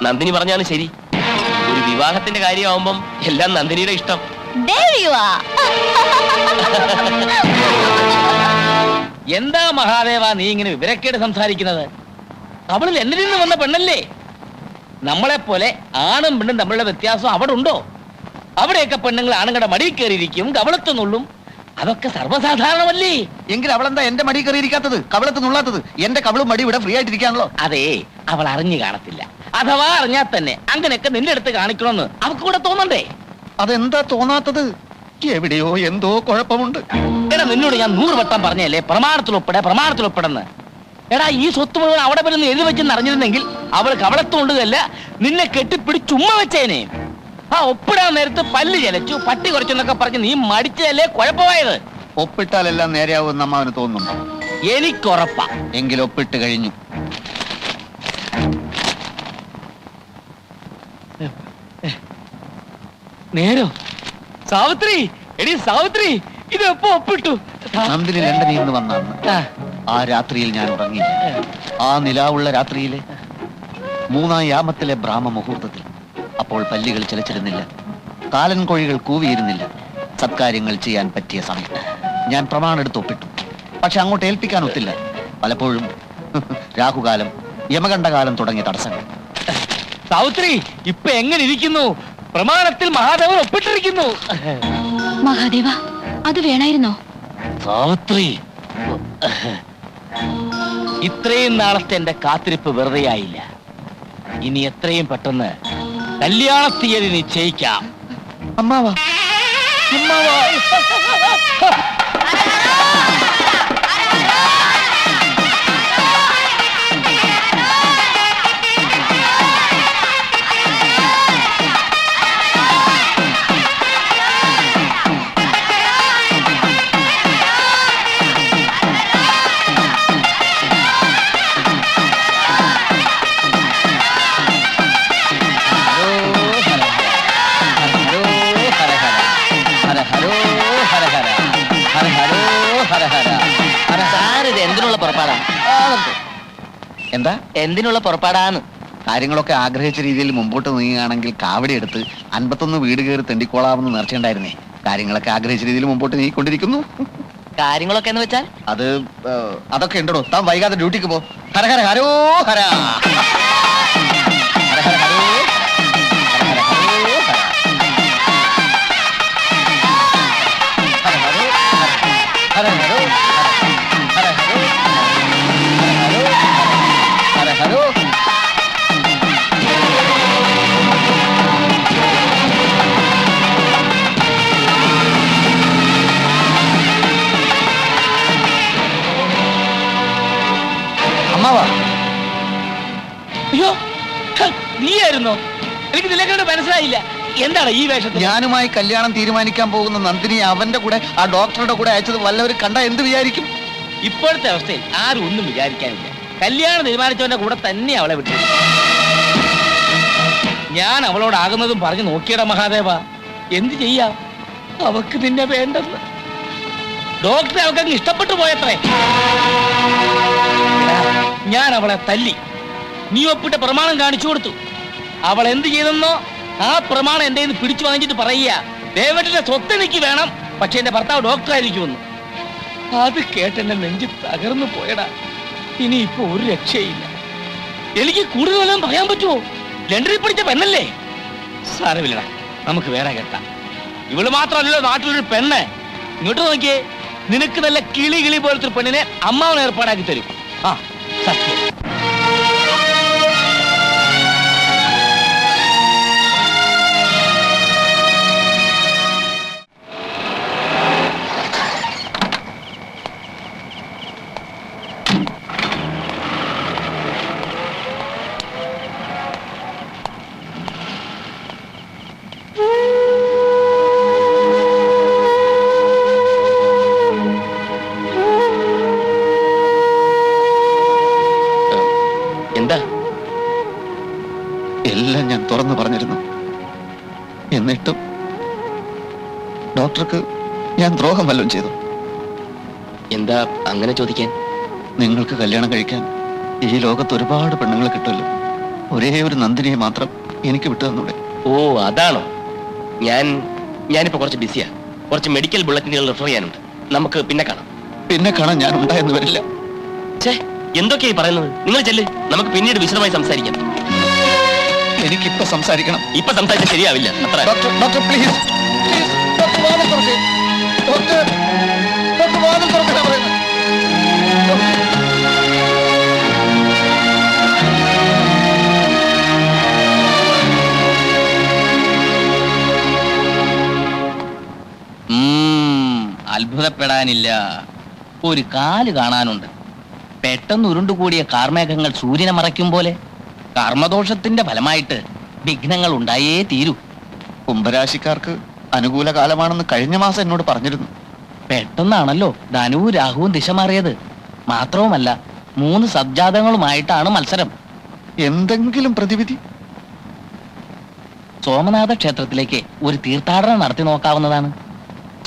നന്ദിനി പറഞ്ഞാണ് ശരി. ഒരു വിവാഹത്തിന്റെ കാര്യമാവുമ്പം എല്ലാം നന്ദിനിയുടെ ഇഷ്ടം. എന്താ മഹാദേവ നീ ഇങ്ങനെ വിവരക്കേട് സംസാരിക്കുന്നത്? അവളിൽ എന്നിൽ നിന്ന് വന്ന പെണ്ണല്ലേ. നമ്മളെ പോലെ ആണും പെണ്ണും തമ്മിലുള്ള വ്യത്യാസം അവിടെ ഉണ്ടോ? അവിടെയൊക്കെ പെണ്ണുങ്ങൾ ആണുങ്ങളുടെ മടിയിൽ കയറിയിരിക്കും, കവളത്തുന്നുള്ളും. അതൊക്കെ സർവ്വസാധാരണമല്ലേ. എങ്കിൽ അവളെന്താ എന്റെ മടി കയറിയിരിക്കാത്തത്, കവളത്ത് നുള്ളാത്തത്? എന്റെ കവളും മടി ഇവിടെ ഫ്രീ ആയിട്ടിരിക്കാണല്ലോ. അതേ, അവൾ അറിഞ്ഞു കാണത്തില്ല. അഥവാ അറിഞ്ഞാൽ തന്നെ അങ്ങനെയൊക്കെ നിന്റെ അടുത്ത് കാണിക്കണമെന്ന് അവൾക്ക് കൂടെ തോന്നണ്ടേ? അതെന്താ തോന്നാത്തത്? എവിടെയോ എന്തോ കുഴപ്പമുണ്ട്. എടാ, നിന്നോട് ഞാൻ 100 വട്ടം പറഞ്ഞല്ലേ പ്രമാണത്തിലൊപ്പിടെന്ന്. എടാ, ഈ സ്വത്ത് മുഴുവൻ അവിടെ വരുന്ന എഴുതി വെച്ചെന്ന് അറിഞ്ഞിരുന്നെങ്കിൽ അവൾ കവളത്തുകൊണ്ടതല്ല, നിന്നെ കെട്ടിപ്പിടിച്ചുമ്മ വെച്ചേനെ. ആ ഒപ്പിടാൻ നേരത്ത് പല്ല് ചലച്ചു, പട്ടി കുറച്ചെന്നൊക്കെ പറഞ്ഞ് നീ മടിച്ചതല്ലേ കുഴപ്പമായത്. ഒപ്പിട്ടാലെല്ലാം നേരെയാവുമെന്ന് അമ്മാവന് തോന്നുന്നു. എനിക്കുറപ്പാ. എങ്കിൽ ഒപ്പിട്ട് കഴിഞ്ഞു. നേരോ? സാവിത്രി, എടി സാവിത്രി, ഇത് എപ്പോ ഒപ്പിട്ടു? നന്ദിനി ലണ്ടനിൽ നിന്ന് വന്നാണ്. ആ രാത്രിയിൽ ഞാൻ ഉറങ്ങിയില്ല. ആ നിലാവുള്ള രാത്രിയിലെ 3-ാം യാമത്തിലെ ബ്രാഹ്മ മുഹൂർത്തത്തിൽ. അപ്പോൾ പല്ലികൾ ചിലച്ചിരുന്നില്ല, കാലൻ കോഴികൾ കൂവിയിരുന്നില്ല. സത്കാര്യങ്ങൾ ചെയ്യാൻ പറ്റിയ സമയം. ഞാൻ പ്രമാണെടുത്ത് ഒപ്പിട്ടു. പക്ഷെ അങ്ങോട്ട് ഏൽപ്പിക്കാൻ ഒത്തില്ല. പലപ്പോഴും രാഹുകാലം, യമകണ്ഠകാലം തുടങ്ങിയ തടസ്സങ്ങൾ. സാവിത്രി, ഇപ്പൊ എങ്ങനെ ഇരിക്കുന്നു? പ്രമാണത്തിൽ മഹാദേവൻ ഒപ്പിട്ടിരിക്കുന്നു. മഹാദേവ, അത് വേണായിരുന്നോ? സാവിത്രി, ഇത്രയും നാളത്തെ എന്റെ കാത്തിരിപ്പ് വെറുതെയായില്ല. ഇനി എത്രയും പെട്ടെന്ന് കല്യാണ തീയതി നിശ്ചയിക്കാം. അമ്മാവാ, അമ്മാവാ. സാർ, ഇത് എന്തിനുള്ള പുറപ്പാടാ? എന്താ എന്തിനുള്ള പുറപ്പാടാന്ന്? കാര്യങ്ങളൊക്കെ ആഗ്രഹിച്ച രീതിയിൽ മുമ്പോട്ട് നീങ്ങുകയാണെങ്കിൽ കാവടി എടുത്ത് 51 വീട് കയറി തെണ്ടിക്കോളാമെന്ന് നേർച്ചയുണ്ടായിരുന്നേ. കാര്യങ്ങളൊക്കെ ആഗ്രഹിച്ച രീതിയിൽ മുമ്പോട്ട് നീങ്ങിക്കൊണ്ടിരിക്കുന്നു. കാര്യങ്ങളൊക്കെ എന്ന് വെച്ചാൽ? അതൊക്കെ ഉണ്ടോ? താൻ വൈകാതെ ഡ്യൂട്ടിക്ക് പോ. ഹര ഹര ഹരോ ഹര. ഹര ഹര ഹരോ ഹര. ഹര ഹര ഹരോ ഹര. ഹര ഹരോ ഹര. ഹര ഹരോ ഹര. ഹര ഹരോ ഹര. ഹര ഹരോ. അമ്മാവാ, അയ്യോ, നീയായിരുന്നോ? എനിക്ക് ഇതിലേക്കൊണ്ട് മനസ്സിലായില്ല. എന്താണ് ഈ വേഷത്തിൽ? ഞാനുമായി കല്യാണം തീരുമാനിക്കാൻ പോകുന്ന നന്ദിനി അവന്റെ കൂടെ ആ ഡോക്ടറുടെ കൂടെ അയച്ചത് വല്ലവരും കണ്ടാ എന്ത് വിചാരിക്കും? ഇപ്പോഴത്തെ അവസ്ഥയിൽ ആരും ഒന്നും വിചാരിക്കാനില്ല. കല്യാണം തീരുമാനിച്ചവന്റെ കൂടെ തന്നെ അവളെ വിട്ടു. ഞാൻ അവളോടാകുന്നതും പറഞ്ഞു നോക്കിയടാ മഹാദേവ. എന്ത് ചെയ്യാം? അവക്ക് നിന്നെ വേണ്ടെന്ന്. ഡോക്ടറെ അവൾക്ക് ഇഷ്ടപ്പെട്ടു പോയത്രേ. ഞാൻ അവളെ തല്ലി. നീ ഒപ്പിട്ട പ്രമാണം കാണിച്ചു കൊടുത്തു. അവൾ എന്ത് ചെയ്തെന്നോ ആ പ്രമാണം എന്റെ കയ്യിൽ പിടിച്ചു വാങ്ങിച്ചിട്ട് പറയുക, ദേവന്റെ സ്വത്ത് എനിക്ക് വേണം, പക്ഷെ എന്റെ ഭർത്താവ് ഡോക്ടറായിരിക്കുമെന്ന്. അത് കേട്ടെന്റെ നെഞ്ച് തകർന്നു പോയടാ. ഇനിയിപ്പോ ഒരു രക്ഷയില്ല. എനിക്ക് കൂടുതലും പറയാൻ പറ്റുമോ? ലണ്ടനിൽ പിടിച്ച പെണ്ണല്ലേ. സാരമില്ലടാ, നമുക്ക് വേറെ കേട്ടാം. ഇവള് മാത്രമല്ലല്ലോ നാട്ടിലൊരു പെണ്ണ്. ഇങ്ങോട്ട് നോക്കിയേ, നിനക്ക് നല്ല കിളി പോലത്തെ ഒരു പെണ്ണിനെ അമ്മാവൻ ഏർപ്പാടാക്കി തരും. ആ സത്യം. എല്ലാം ഞാൻ തുറന്നു പറഞ്ഞിരുന്നു. എന്നിട്ടും ഡോക്ടർക്ക് ഞാൻ ദ്രോഹം വല്ലതും ചെയ്തു. എന്താ അങ്ങനെ ചോദിക്കാൻ? നിങ്ങൾക്ക് കല്യാണം കഴിക്കാൻ ഈ ലോകത്ത് ഒരുപാട് പെണ്ണുങ്ങൾ കിട്ടുമല്ലോ. ഒരേ ഒരു നന്ദിനിയെ മാത്രം എനിക്ക് വിട്ടു തന്നൂടെ? ഓ അതാണോ? ഞാനിപ്പോ കുറച്ച് ബിസിയാ. കുറച്ച് മെഡിക്കൽ ബുള്ളറ്റിനുകൾ റെഫർ ചെയ്യാനുണ്ട്. നമുക്ക് പിന്നെ കാണാം. പിന്നെ കാണാൻ ഞാൻ ഉണ്ടായെന്ന് വരില്ല. ഛേ, എന്തൊക്കെയായി പറയുന്നത്? നിങ്ങൾ ചെല്ല്, നമുക്ക് പിന്നീട് വിശദമായി സംസാരിക്കാം. എനിക്കിപ്പോ സംസാരിക്കണം. ഇപ്പൊ സംസാരിച്ചാൽ ശരിയാവില്ല. അത്ര doctor, doctor please, please, doctor വാതിൽ തുറക്ക്. ഡോക്ടർ, ഡോക്ടർ വാതിൽ തുറക്കാനാ പറയുന്നത്. അത്ഭുതപ്പെടാനില്ല. ഒരു കാല് കാണാനുണ്ട്. പെട്ടെന്ന് ഉരുണ്ടുകൂടിയ കാർമേഘങ്ങൾ സൂര്യനെ മറയ്ക്കും പോലെ കർമ്മദോഷത്തിന്റെ ഫലമായിട്ട് വിഘ്നങ്ങൾ ഉണ്ടായേ തീരൂ. കുംഭരാശിക്കാർക്ക് അനുകൂല കാലമാണെന്ന് കഴിഞ്ഞ മാസം എന്നോട് പറഞ്ഞിരുന്നു. പെട്ടെന്നാണല്ലോ ധനുവും രാഹുവും ദിശ മാറിയത്. മാത്രവുമല്ല 3 സബ്ജാതങ്ങളുമായിട്ടാണ് മത്സരം. എന്തെങ്കിലും പ്രതിവിധി? സോമനാഥ ക്ഷേത്രത്തിലേക്ക് ഒരു തീർത്ഥാടനം നടത്തി നോക്കാവുന്നതാണ്.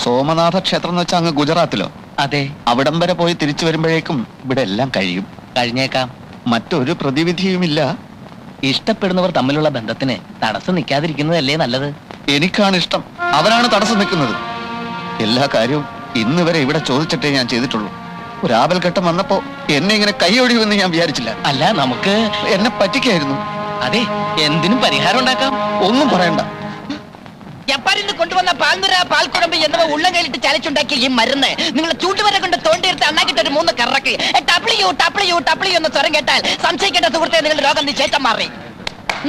സോമനാഥ ക്ഷേത്രം എന്ന് വെച്ചാൽ അങ്ങ് ഗുജറാത്തിലോ? അതെ, അവിടം വരെ പോയി തിരിച്ചു വരുമ്പോഴേക്കും ഇവിടെ എല്ലാം കഴിയും. കഴിഞ്ഞേക്കാം. മറ്റൊരു പ്രതിവിധിയുമില്ല. ഇഷ്ടപ്പെടുന്നവർ തമ്മിലുള്ള ബന്ധത്തിന് തടസ്സം നിൽക്കാതിരിക്കുന്നതല്ലേ നല്ലത്. എനിക്കാണ് ഇഷ്ടം, അവനാണ് തടസ്സം നിൽക്കുന്നത്. എല്ലാ കാര്യവും ഇന്ന് വരെ ഇവിടെ ചോദിച്ചിട്ടേ ഞാൻ ചെയ്തിട്ടുള്ളൂ. ഒരു ആപൽഘട്ടം വന്നപ്പോ എന്നെ ഇങ്ങനെ കൈയൊഴിയുമെന്ന് ഞാൻ വിചാരിച്ചില്ല. അല്ല, നമുക്ക് എന്നെ പറ്റിക്കായിരുന്നു. അതെ, എന്തിനും പരിഹാരം ഉണ്ടാക്കാം. ഒന്നും പറയണ്ട. ജപ്പാനിൽ കൊണ്ടുവന്ന പാൽനുര പാൽക്കുഴമ്പ് എന്നിവ ഉള്ളം കയ്യിലിട്ട് ചലച്ചുണ്ടാക്കിയ ഈ മരുന്ന് നിങ്ങളെ ചൂട്ടുവരെ കൊണ്ട് തോണ്ടിയെടുത്ത് അണ്ണാക്കിട്ട് ഒരു 3 കറക്ക് ടപ്ലിയു ടപ്ലിയു ടപ്ലിയു എന്ന് സ്വരം കേട്ടാൽ സംശയിക്കേണ്ട സുഹൃത്തെ നിങ്ങളുടെ രോഗം നിശ്ചയിച്ചം മാറി.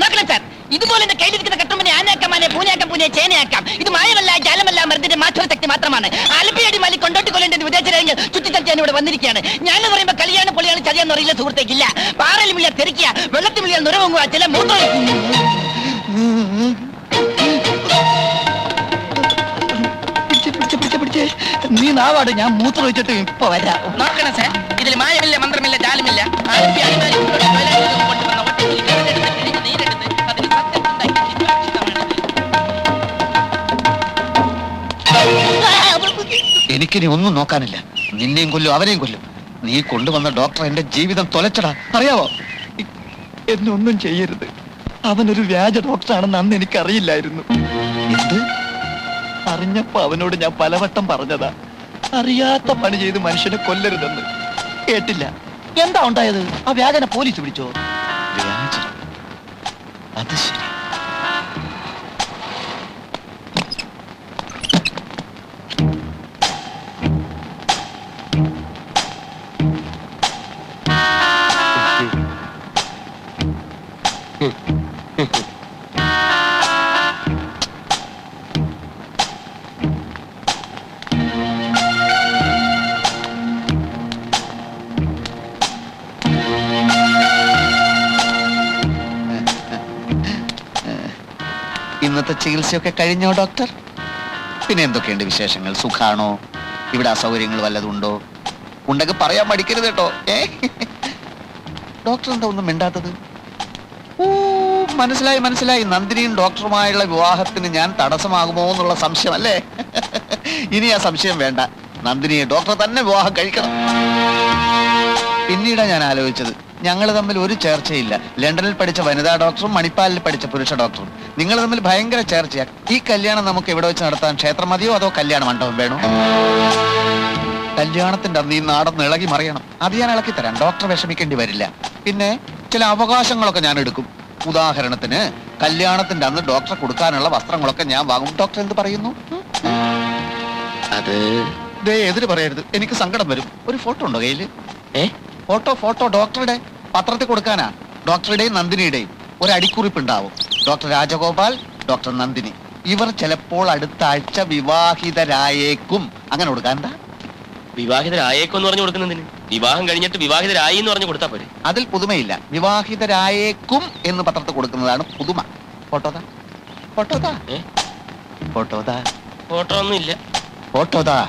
നോക്കണേ സാർ, ഇതുപോലെ എന്റെ കയ്യിലിരിക്കുന്ന കട്ടുമ്പനെ ആനയാക്കാമാനെ പൂനയാക്കാം പൂനെ ചേനയാക്കാം. ഇത് മായമല്ല, ജാലമല്ല, മരുന്നിന്റെ മാറ്റൊരു ശക്തി മാത്രമാണ്. ആലപ്പിയടി മാലി കൊണ്ടോട്ടി കൊല്ലേണ്ടെന്ന് വിദേശരാജ്ഞ ചുറ്റിത്തച്ചാൻ ഇവിടെ വന്നിരിക്കുകയാണ്. ഞാൻ പറയുമ്പോ കല്യാണം പൊളിയാണ് ചതിയാന്ന് അറിയില്ല സുഹൃത്തേക്കില്ല. പാറയിൽ മിളിയാ തെറിക്കുക, വെള്ളത്തിൽ മിളിയാ നുരവങ്ങുക, ചില മൂത്രം. നീ നാവാട്, ഞാൻ മൂത്രം വെച്ചിട്ട് ഇപ്പൊ വരാം. നോക്കണേ സാർ, ഇതിൽ മായമില്ല, മന്ത്രമില്ല, ജാലമില്ല. എനിക്കിനി ഒന്നും നോക്കാനില്ല. നിന്നെയും കൊല്ലും, അവനെയും കൊല്ലും. നീ കൊണ്ടുവന്ന ഡോക്ടർ എന്റെ ജീവിതം തൊലച്ചടാ, അറിയാവോ? എന്നെ ഒന്നും ചെയ്യരുത്. അവനൊരു വ്യാജ ഡോക്ടറാണെന്ന് അന്ന് എനിക്കറിയില്ലായിരുന്നു. എന്ത്? അറിഞ്ഞപ്പോ അവനോട് ഞാൻ പലവട്ടം പറഞ്ഞതാ, അറിയാത്ത പണി ചെയ്ത് മനുഷ്യനെ കൊല്ലരുതെന്ന്. കേട്ടില്ല. എന്താ ഉണ്ടായത്? ആ വ്യാജനെ പോലീസ് പിടിച്ചോ? വ്യാജം? അത് ശരി. ഇന്നത്തെ ചികിത്സയൊക്കെ കഴിഞ്ഞോ ഡോക്ടർ? പിന്നെ എന്തൊക്കെയുണ്ട് വിശേഷങ്ങൾ? സുഖാണോ? ഇവിടെ അസൗകര്യങ്ങൾ വല്ലതുണ്ടോ? ഉണ്ടെങ്കിൽ പറയാൻ മടിക്കരുത് കേട്ടോ. ഡോക്ടർ എന്താ ഒന്നും മിണ്ടാത്തത്? ഓ, മനസ്സിലായി മനസ്സിലായി. നന്ദിനിയും ഡോക്ടറുമായുള്ള വിവാഹത്തിന് ഞാൻ തടസ്സമാകുമോ എന്നുള്ള സംശയം അല്ലേ? ഇനി ആ സംശയം വേണ്ട. നന്ദിനിയെ ഡോക്ടർ തന്നെ വിവാഹം കഴിക്കണം. പിന്നീടാ ഞാൻ ആലോചിച്ചത്, ഞങ്ങൾ തമ്മിൽ ഒരു ചേർച്ചയില്ല. ലണ്ടനിൽ പഠിച്ച വനിതാ ഡോക്ടറും മണിപ്പാലിൽ പഠിച്ച പുരുഷ ഡോക്ടറും. നിങ്ങൾ തമ്മിൽ ഭയങ്കര ചേർച്ചയാണ്. ഈ കല്യാണം നമുക്ക് എവിടെ വെച്ച് നടത്താൻ? ക്ഷേത്രം മതിയോ അതോ കല്യാണ മണ്ഡപം വേണോ? കല്യാണത്തിന്റെ അന്ന് ഈ നാടൊന്ന് ഇളകി മറിയണം. അത് ഞാൻ ഇളക്കി തരാം. ഡോക്ടർ വിഷമിക്കേണ്ടി വരില്ല. പിന്നെ ചില അവകാശങ്ങളൊക്കെ ഞാൻ എടുക്കും. ഉദാഹരണത്തിന് കല്യാണത്തിന്റെ അന്ന് ഡോക്ടറെ കൊടുക്കാനുള്ള വസ്ത്രങ്ങളൊക്കെ ഞാൻ വാങ്ങും. ഡോക്ടർ എന്ത് പറയുന്നു? അത് ദേ എതിര് പറയരുത്, എനിക്ക് സങ്കടം വരും. ഒരു ഫോട്ടോ ഉണ്ടോ കയ്യില്? ഫോട്ടോ ഡോക്ടറുടെ പത്രത്തിൽ കൊടുക്കാനാ. ഡോക്ടറുടെയും നന്ദിനിയുടെയും ഒരു അടിക്കുറിപ്പ് ഉണ്ടാവും. Doctor Rajagopal, doctor Nandini. ഇവർ ചിലപ്പോൾ അടുത്ത ആഴ്ച വിവാഹിതരായേക്കും. അങ്ങനെ കൊടുക്കാൻ എന്താ? വിവാഹിതരായേക്കും എന്ന് പറഞ്ഞു കൊടുക്കുന്നതിന് വിവാഹം കഴിഞ്ഞിട്ട് വിവാഹിതരായി എന്ന് പറഞ്ഞു കൊടുത്താ പോരെ? അതിൽ പുതുമയില്ല. വിവാഹിതരായേക്കും എന്ന് പത്രത്തിൽ കൊടുക്കുന്നതാണ് പുതുമ. ഫോട്ടോതാ, ഫോട്ടോതാ, ഫോട്ടോതാ, ഫോട്ടോ ഒന്നും ഇല്ല. ഫോട്ടോതാ.